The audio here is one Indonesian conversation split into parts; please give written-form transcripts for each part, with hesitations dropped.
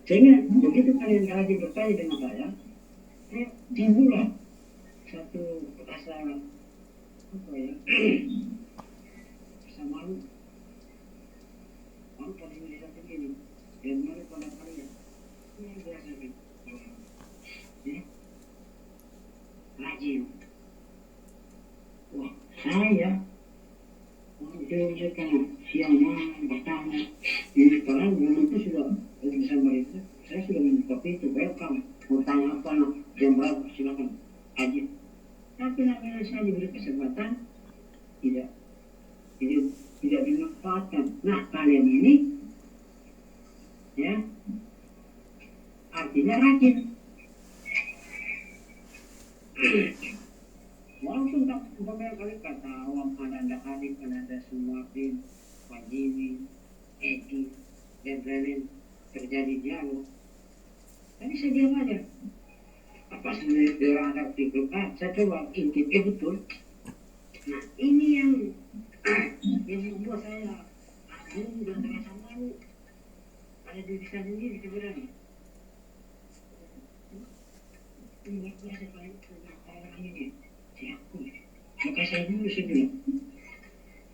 Sehingga begitu kalian lagi bertanya dengan saya timbullah satu rasa apa ya, rasa malu pada diri saya sendiri dan malu pada kalian. Ini biasa gitu. Ya, rajin. Wah, saya kan siang malam bertanya. Ini sekarang belum itu sudah Desember itu, saya sudah menyikapi itu welcome. Mau tanya apa jam berapa silakan aja. Tapi namanya saya diberi kesempatan tidak tidak dimanfaatkan. Nah kalian ini ya artinya rajin. Walaupun tak umpamanya kalian kata awam ada adik ada Sumatin, Pak Jimmy, Edi dan lain-lain terjadi dialog. Tapi saya diam aja. Apa sebenarnya orang ada pikir? Saya coba intip betul. Nah ini yang membuat saya aduh dan terasa malu pada diri saya sendiri sebenarnya. Ini biasa kalian ini saya akui. Maka saya dulu bilang,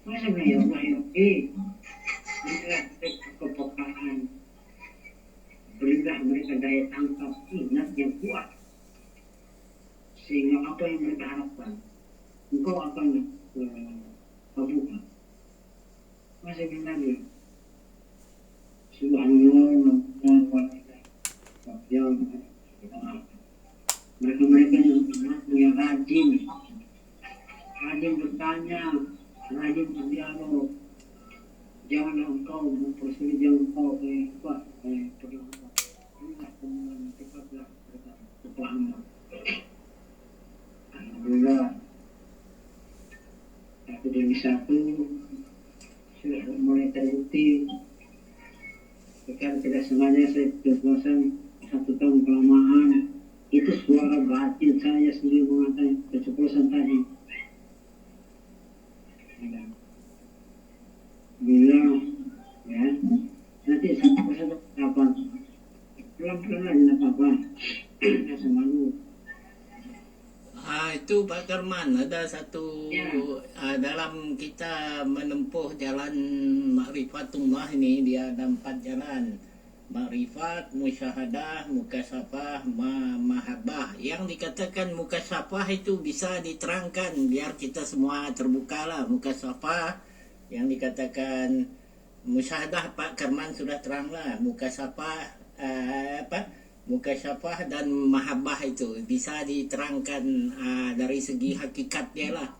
masa ya Allah ya berilah kepekaan, berilah mereka daya tangkap ingat yang kuat, sehingga apa yang mereka harapkan engkau akan kabulkan. Masa benar Subhanallah yang mereka yang rajin bertanya, rajin berdialog. Janganlah engkau mempersulit, jangan engkau berdialog. Inilah temuan cepatlah kepahaman. Alhamdulillah satu demi satu sudah mulai terbukti. Sekarang tidak sengaja saya berpuasa 1 tahun kelamaan, itu suara batin saya sendiri mengatakan keceplosan tadi. Bilang ya nanti satu apa pelan-pelan aja apa rasa malu. Itu Pak Karman, ada satu Ya. Dalam kita menempuh jalan Ma'rifatullah ini, dia ada 4 jalan: Ma'rifat, Musyahadah, Mukasafah, Mahabbah. Yang dikatakan Mukasafah itu bisa diterangkan biar kita semua terbukalah. Mukasafah yang dikatakan Musyahadah, Pak Karman sudah teranglah. Mukasafah Mukasyafah dan mahabbah itu bisa diterangkan dari segi hakikatnya lah.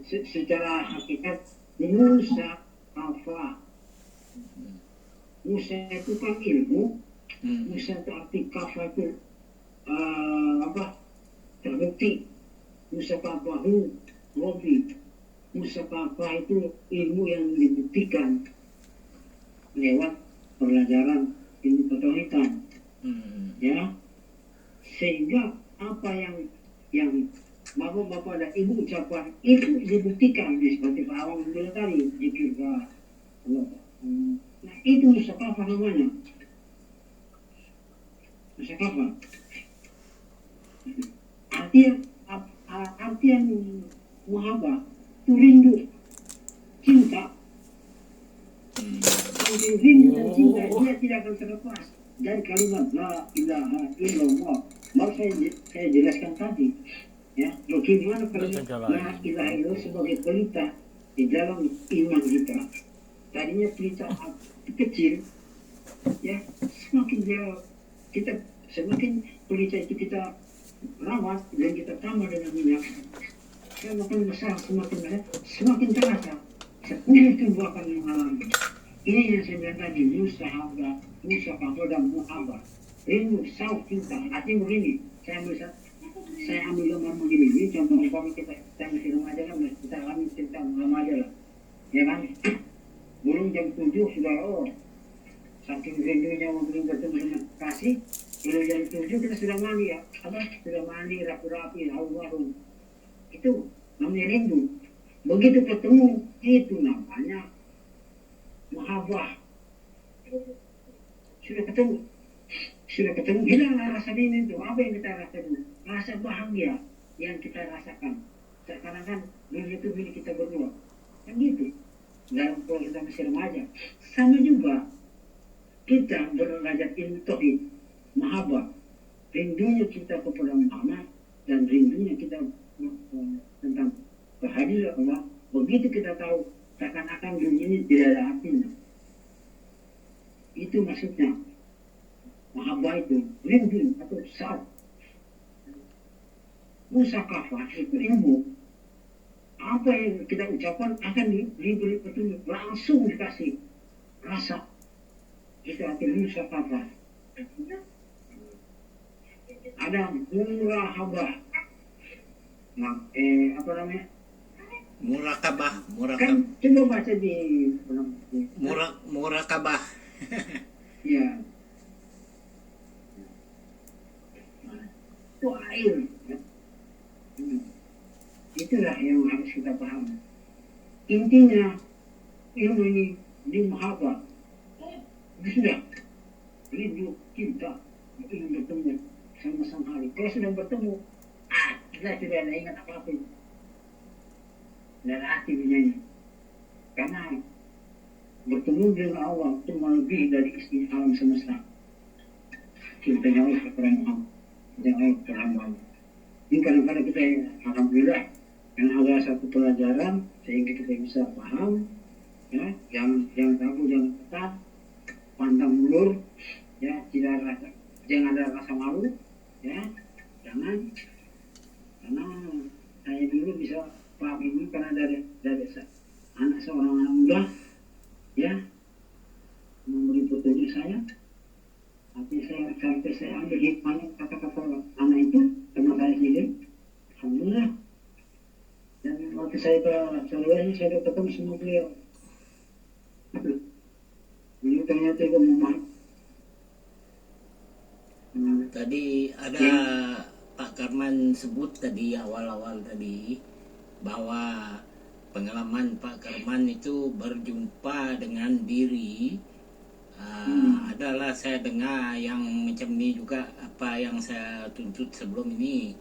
Secara hakikat Musa apa? Musa itu kan ilmu. Musa itu arti kafa itu terbukti. Musa kafahu Robi. Musa kafa itu ilmu yang dibuktikan lewat pelajaran ilmu ketauhidan, ya, sehingga apa yang bapak-bapak dan ibu ucapan itu dibuktikan seperti Pak Awang bilang tadi zikir Allah. Nah itu musakafah namanya, musakafah. Artian muhabah itu rindu, cinta. Rindu dan cinta dia tidak akan terlepas dari kalimat la ilaha illallah. Mau saya jelaskan tadi ya bagaimana kalimat la ilaha illallah sebagai pelita di dalam iman kita. Tadinya pelita kecil ya, semakin pelita itu kita rawat dan kita tambah dengan minyak, semakin besar semakin terasa. 10 ribu akan mengalami. Ini yang saya bilang tadi, musahabah, musafah dan muhabah. Rindu, sauf, cinta. Artinya begini, saya ambil gambar begini. Ini contoh umpama kita masih remaja kan, kita alami cerita remaja lah, ya kan? Belum jam 7 sudah saking rindunya untuk bertemu dengan kasih. Belum jam 7 kita sudah mandi ya, sudah mandi rapi-rapi, harum-harum. Itu namanya rindu. Begitu ketemu, itu namanya mahabbah. Sudah ketemu. Sudah ketemu, hilanglah rasa dingin itu. Apa yang kita rasakan? Rasa bahagia yang kita rasakan. Sekarang kan dunia itu milik kita berdua. Kan gitu. Dalam kalau kita masih remaja. Sama juga. Kita belajar ilmu tauhid, mahabbah. Rindunya kita kepada Muhammad dan rindunya kita tentang kehadiran Allah. Begitu kita tahu seakan-akan dunia ini tidak ada artinya. Itu maksudnya. Mahabbah itu rindu atau saat musakafah itu ilmu. Apa yang kita ucapkan akan diberi petunjuk, langsung dikasih rasa. Itu arti musakafah. Ada murahabah. Nah, apa namanya? Murakabah, Kan coba baca di murakabah. ya. Itu air. Ya. Itulah yang harus kita paham. Intinya ilmu ini di mahabbah. Sudah rindu cinta ingin bertemu sama sang hari. Kalau sudah bertemu, kita tidak ada ingat apapun. Dan hati menyanyi. Karena bertemu dengan Allah itu melebihi dari isi alam semesta. Cintanya Allah kepada Muhammad. Yang Allah kepada Muhammad. Ini kadang-kadang kita alhamdulillah yang ada satu pelajaran sehingga kita bisa paham, ya, jangan takut, jangan ketat, pantang mundur, ya, jangan ada rasa malu, ya, jangan, karena saya dulu bisa paham ini karena dari anak seorang anak muda, ya, memberi petunjuk saya, sampai saya ambil hikmahnya kata-kata anak itu teman saya sendiri, alhamdulillah. Dan waktu saya ke Sulawesi, saya ketemu sama beliau. Ini ternyata itu memang. Tadi ada Pak Karman sebut tadi awal-awal tadi bahwa pengalaman Pak Karman itu berjumpa dengan diri. Adalah saya dengar yang macam ini juga apa yang saya tuntut sebelum ini.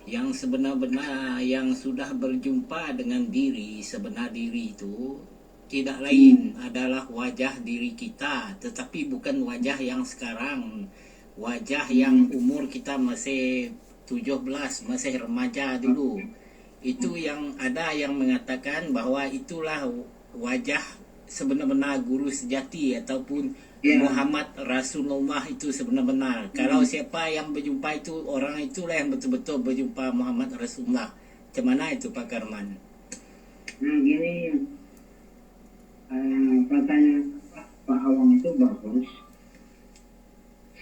Yang sebenar-benar yang sudah berjumpa dengan diri, sebenar diri itu tidak lain adalah wajah diri kita, tetapi bukan wajah yang sekarang, wajah yang umur kita masih 17, masih remaja dulu. Itu yang ada yang mengatakan bahwa itulah wajah sebenar-benar guru sejati ataupun Muhammad Rasulullah itu sebenar-benar. Kalau siapa yang berjumpa itu, orang itulah yang betul-betul berjumpa Muhammad Rasulullah. Macam mana itu Pak Karman? Gini, katanya Pak Awang itu bagus.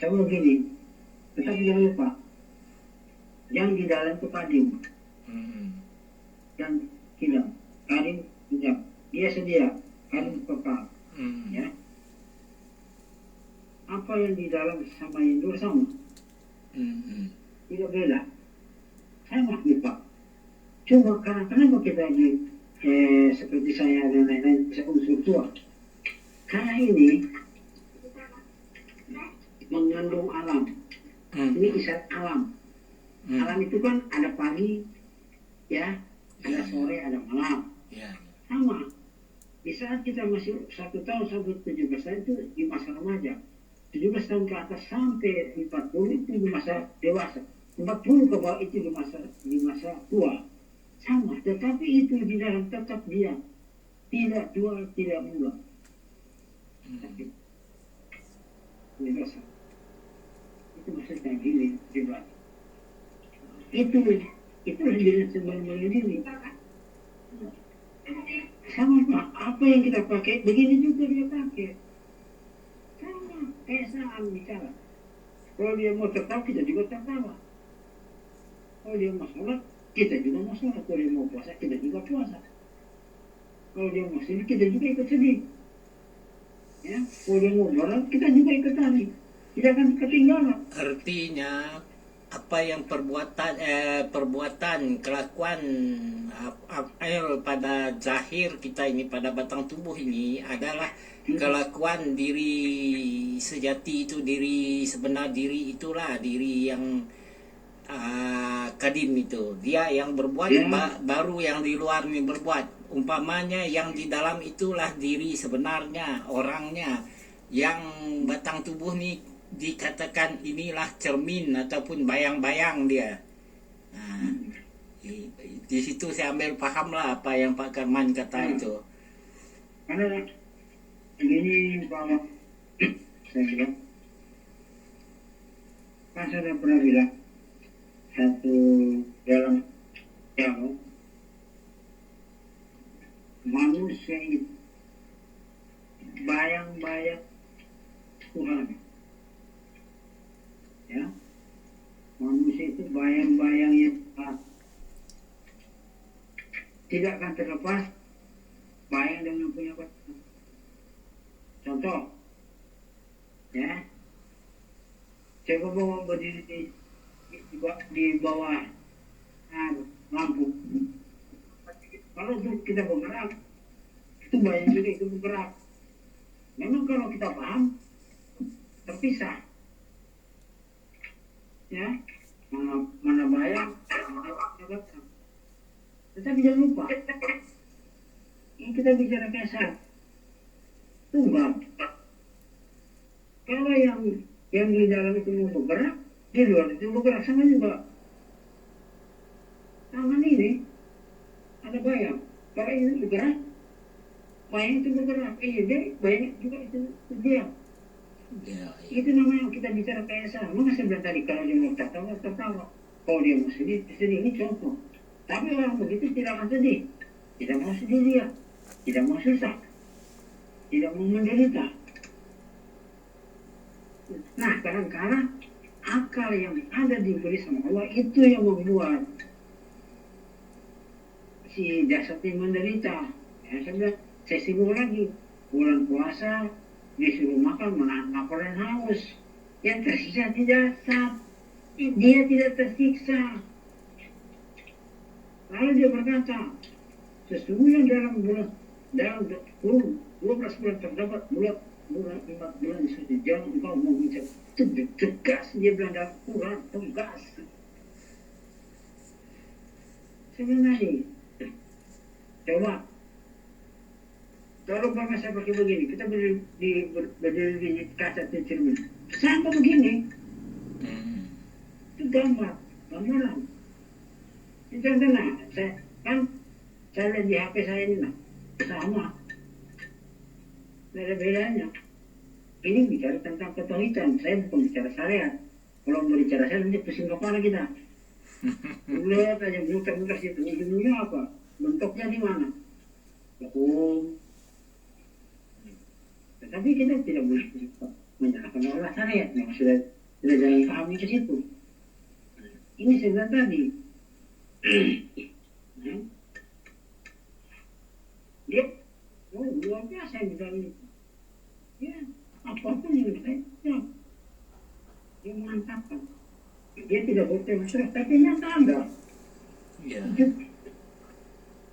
Saya begini, tetapi jangan lupa, yang di dalam itu kadim. Dan tidak, kadim tidak. Dia sedia, kadim kekal. Ya. Apa yang di dalam sama yang luar sama. Tidak beda. Sama lupa. Cuma kenapa kita ini seperti saya dan lain-lain bisa unsur tua? Karena ini mengandung alam. Ini isyarat alam. Alam itu kan ada pagi, ya, ada sore, ada malam. Sama. Di saat kita masih 1 tahun sampai 17 tahun itu di masa remaja. 17 tahun ke atas sampai 40 itu di masa dewasa. 40 ke bawah itu di masa tua. Sama, tetapi itu di dalam tetap dia. Tidak tua, tidak muda. Tapi dewasa. Itu maksudnya gini, juga. Itu yang dia sebenarnya diri. Sama Pak, apa yang kita pakai, begini juga dia pakai. Sama, kayak saya bicara. Kalau dia mau tertawa, kita juga tertawa. Kalau dia mau sholat, kita juga mau sholat. Kalau dia mau puasa, kita juga puasa. Kalau dia mau sedih, kita juga ikut sedih. Ya, kalau dia mau berlari, kita juga ikut lari. Tidak akan ketinggalan. Artinya apa yang perbuatan kelakuan pada zahir kita ini, pada batang tubuh ini adalah kelakuan diri sejati itu, diri sebenar diri itulah, diri yang kadim itu. Dia yang berbuat, baru yang di luar ini berbuat. Umpamanya yang di dalam itulah diri sebenarnya, orangnya. Yang batang tubuh ini dikatakan inilah cermin ataupun bayang-bayang dia. Nah, di situ saya ambil paham lah apa yang Pak Karman kata itu. Karena ini bahwa saya bilang, kan saya pernah bilang satu dalam dialog, manusia itu bayang-bayang Tuhan. Ya, manusia itu bayang-bayangnya Tuhan. Tidak akan terlepas bayang dengan punya Tuhan. Contoh, ya, coba bawa berdiri di bawah lampu. Kalau kita bergerak, itu bayang juga itu bergerak. Memang kalau kita paham, terpisah. Ya, mana bayang, mana batang. Tetapi jangan lupa, ini kita bicara kasar, tunggal. Kalau yang di dalam itu mau bergerak, di luar itu bergerak, sama juga. Tangan ini ada bayang. Kalau ini bergerak, bayang itu bergerak. Dia bayang juga itu dia. Ya, Itu namanya kita bicara KSA. Maka saya bilang tadi, kalau dia mau tertawa, tertawa. Kalau dia mau sedih, sedih. Ini contoh. Tapi orang begitu tidak akan sedih. Tidak mau sedih dia. Tidak mau susah. Tidak mau menderita. Nah, kadang-kadang akal yang ada diberi sama Allah itu yang membuat si jasad ini menderita. Ya, saya singgung lagi. Bulan puasa, disuruh makan, menahan lapar dan haus. Yang tersisa di jasad, dia tidak tersiksa. Lalu dia berkata, sesungguhnya dalam 12 bulan terdapat bulan 4 bulan di situ, jangan engkau mau bicara. Itu tegas, dia bilang dalam Quran, tegas. Sebenarnya, coba, kalau bangsa saya pakai begini, kita berdiri di kaca cermin. Sama begini, itu gambaran. Itu tenang, saya lihat di HP saya ini, sama. Tidak ada bedanya. Ini bicara tentang ketauhidan, saya bukan bicara syariat. Kalau mau bicara syariat, nanti pusing kepala kita. Lihat aja muter-muter situ, ujungnya apa? Bentuknya di mana? Hukum. Tetapi kita tidak boleh menyalahkan Allah syariat, yang sudah jangan pahami ke situ. Ini sebenarnya tadi. Dia luar biasa bilang ini. Ya, apapun yang saya dia mengatakan. Dia tidak berdemonstrasi, tapi nyata ada. ya.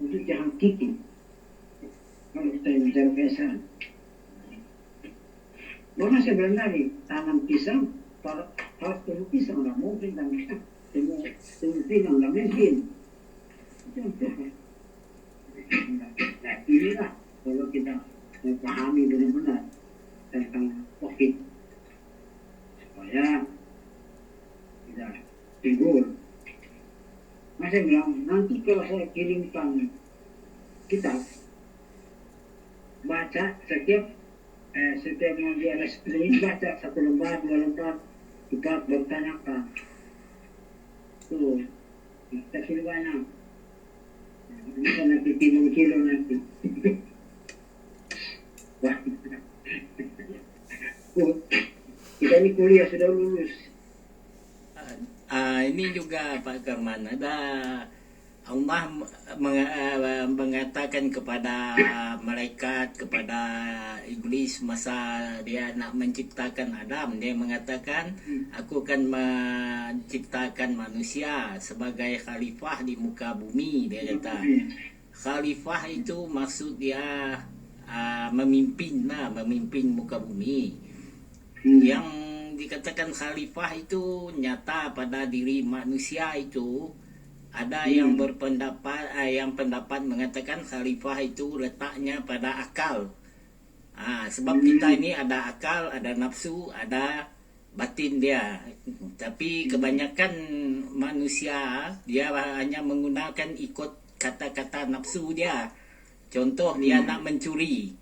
Untuk jangan kiki. Kalau kita bicara kesan. Bahkan saya bilang tadi, tanam pisang, harus tumbuh pisang, nggak mungkin tanam pisang. Tumbuh pisang, nggak mungkin. Nah, inilah kalau kita memahami benar-benar tentang COVID, supaya tidak timbul. Nah, saya bilang, nanti kalau saya kirimkan kitab, baca setiap mau di RSP ini, baca 1 lembar, 2 lembar, kita bertanyakan. Tuh, kita sudah banyak. Bisa nanti kilo nanti. Wah, kita ini kuliah sudah lulus. Ini juga Pak Karman, ada Allah mengatakan kepada malaikat, kepada iblis masa dia nak menciptakan Adam, dia mengatakan, aku akan menciptakan manusia sebagai khalifah di muka bumi. Dia kata khalifah itu maksud dia memimpin muka bumi. Yang dikatakan khalifah itu nyata pada diri manusia itu. Ada yang berpendapat, yang pendapat mengatakan khalifah itu letaknya pada akal. Sebab kita ini ada akal, ada nafsu, ada batin dia. Tapi kebanyakan manusia dia hanya menggunakan ikut kata-kata nafsu dia. Contoh dia nak mencuri,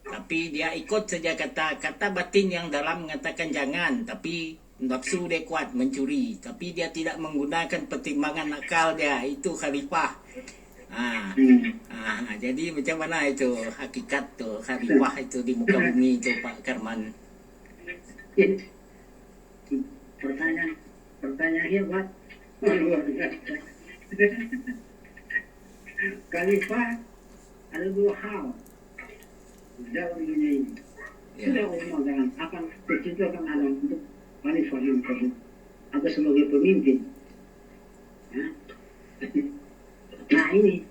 tapi dia ikut saja kata batin yang dalam mengatakan jangan, tapi nafsu dia kuat mencuri, tapi dia tidak menggunakan pertimbangan akal dia. Itu khalifah. Jadi macam mana itu hakikat tuh khalifah itu di muka bumi itu, Pak Karman? Pertanyaan hebat. Luar biasa. Khalifah ada dua hal dalam dunia ini. Sudah umum dalam akan terciptakan Adam untuk khalifah yang kedua atau sebagai pemimpin. Nah ini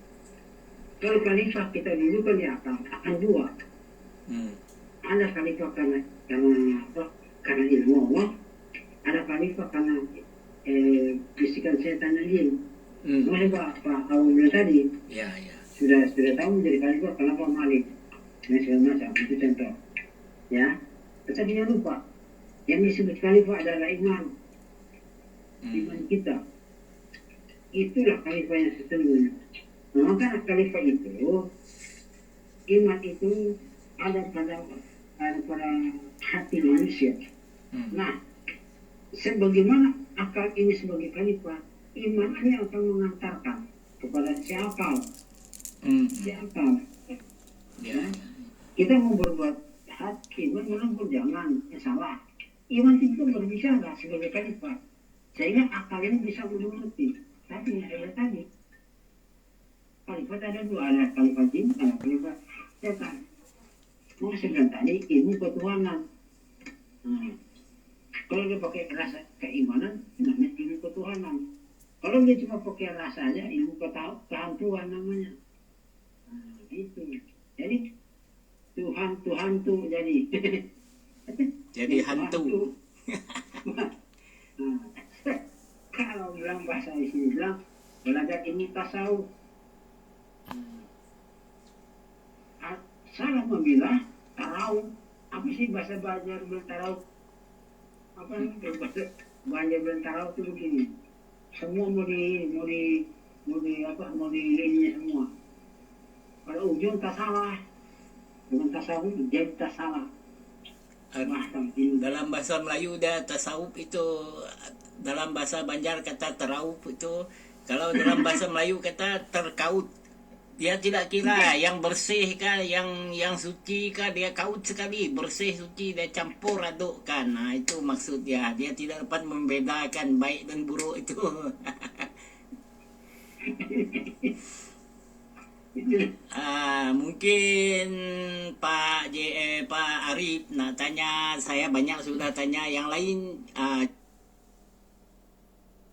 kalau khalifah kita dulu kan ya akan dua. Ada khalifah karena ilmu Allah, ada khalifah karena bisikan setan dan jin. Makanya Pak Awu bilang tadi, sudah tahu menjadi khalifah kenapa Malik dan segala macam, itu contoh. Ya, tetapi jangan lupa yang disebut khalifah adalah iman kita. Itulah khalifah yang sesungguhnya. Maka khalifah itu, iman itu ada pada hati manusia. Nah, sebagaimana akal ini sebagai khalifah, iman ini akan mengantarkan kepada siapa. Ya. Kita mau berbuat hati, iman menegur jangan, salah. Iman itu berbicara sebagai khalifah, sehingga akal ini bisa mengerti. Tapi yang saya tadi, khalifah ada dua, ada khalifah jin, ada khalifah setan. Mau saya tadi ilmu ketuhanan. Kalau dia pakai rasa keimanan, namanya ilmu ketuhanan. Kalau dia cuma pakai rasa aja, ilmu kehantuan namanya. Itu. Jadi Tuhan tuh jadi hantu. Kalau bilang bahasa di sini bilang belajar ini tasawuf. Salah memilah tarawuf. Apa sih bahasa belajar bilang tarawuf? Apa nih bahasa belajar bilang tarawuf itu begini. Semua mau di ininya semua. Pada ujung tak salah. Dengan tasawuf jadi tak salah. Dalam bahasa Melayu dia tasawuf itu, dalam bahasa Banjar kata tarawuf itu, kalau dalam bahasa Melayu kata terkaut. Dia tidak kira yang bersih kah, yang suci kah, dia kaut sekali, bersih suci dia campur adukkan. Nah itu maksudnya, dia tidak dapat membedakan baik dan buruk itu. Mungkin Pak Arif nak tanya, saya banyak sudah tanya yang lain.